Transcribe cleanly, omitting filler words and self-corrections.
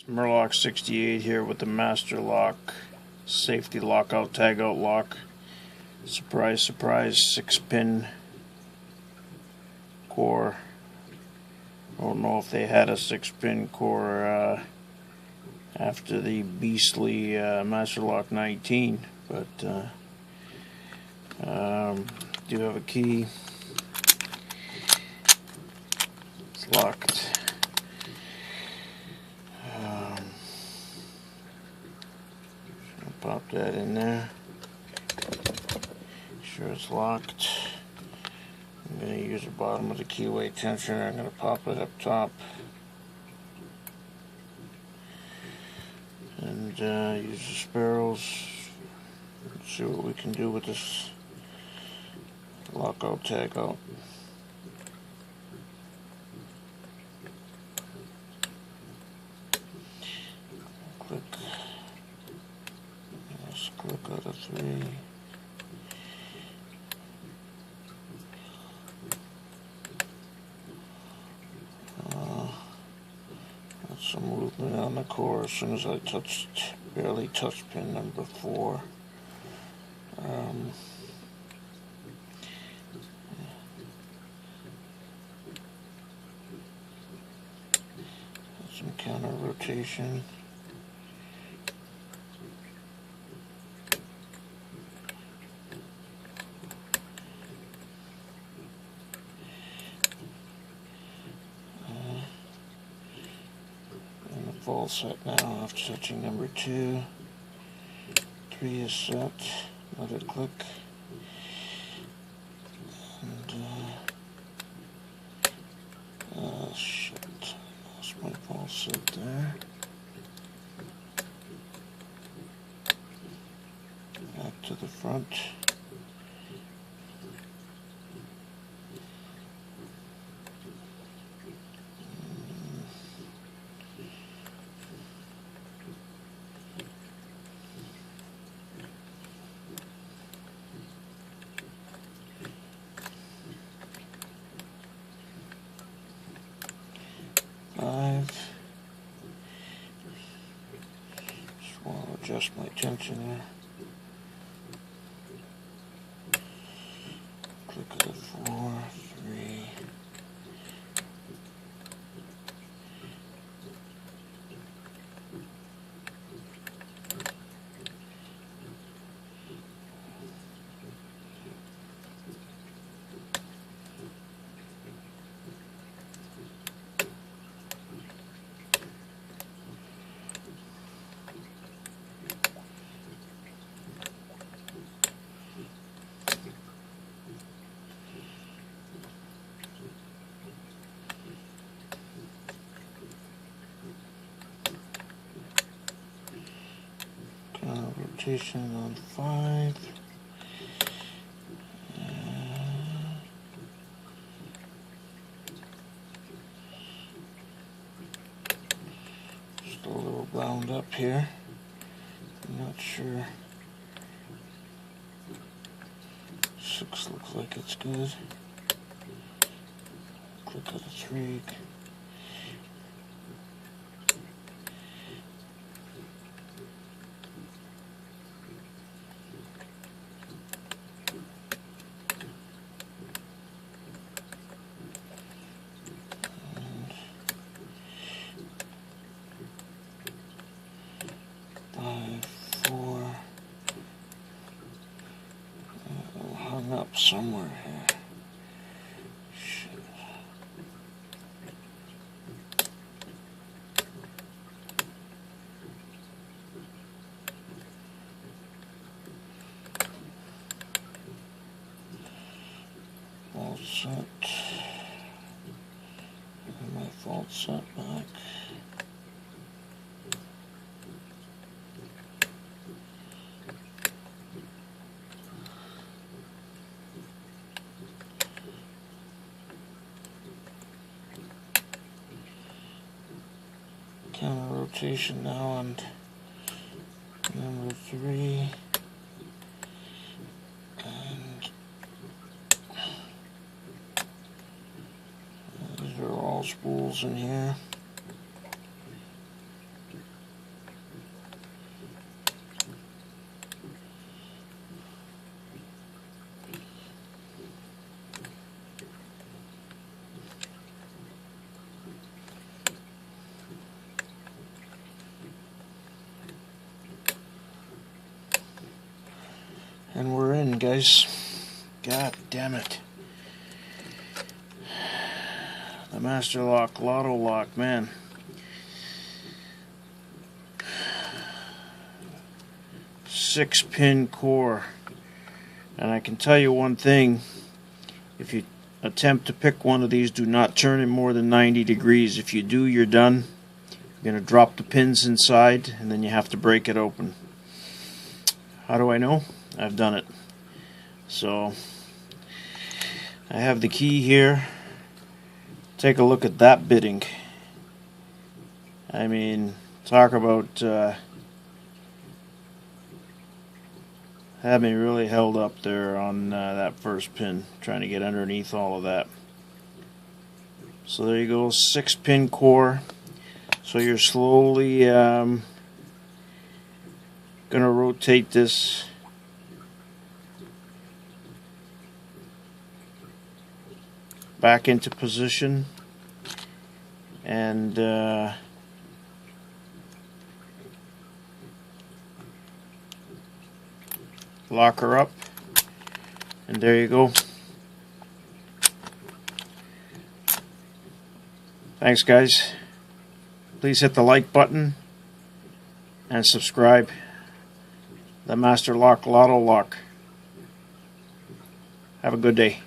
MUR-LOCK 68 here with the master lock, safety lockout tagout lock. Surprise, surprise, 6-pin core. I don't know if they had a 6-pin core after the beastly master lock 19, but do have a key. It's locked. Pop that in there. Make sure it's locked. I'm going to use the bottom of the keyway tensioner. I'm going to pop it up top. And use the spirals. Let's see what we can do with this lockout tag out. Click. Let's click out of 3. That's some movement on the core as soon as I barely touched pin number 4. Some counter rotation. Full set now after touching number 2. 3 is set. Another click. And shit. Lost my full set there. Back to the front. Just want to adjust my tension there. Click at the 4, 3. Rotation on 5. Just a little bound up here. I'm not sure. 6 looks like it's good. Click on the 3. Hung up somewhere here. Shit. Fault set. And my fault set back. Counter rotation now on number 3, and these are all spools in here. And we're in, guys. God damn it. The Master Lock, LOTO lock, man. Six-pin core. And I can tell you one thing. If you attempt to pick one of these, do not turn it more than 90 degrees. If you do, you're done. You're going to drop the pins inside, and then you have to break it open. How do I know? I've done it. So, I have the key here. Take a look at that bitting. I mean, talk about had me really held up there on that first pin, trying to get underneath all of that. So there you go, 6-pin core. So you're slowly going to rotate this back into position and lock her up, and there you go. Thanks, guys. Please hit the like button and subscribe. The Master Lock, LOTO lock. Have a good day.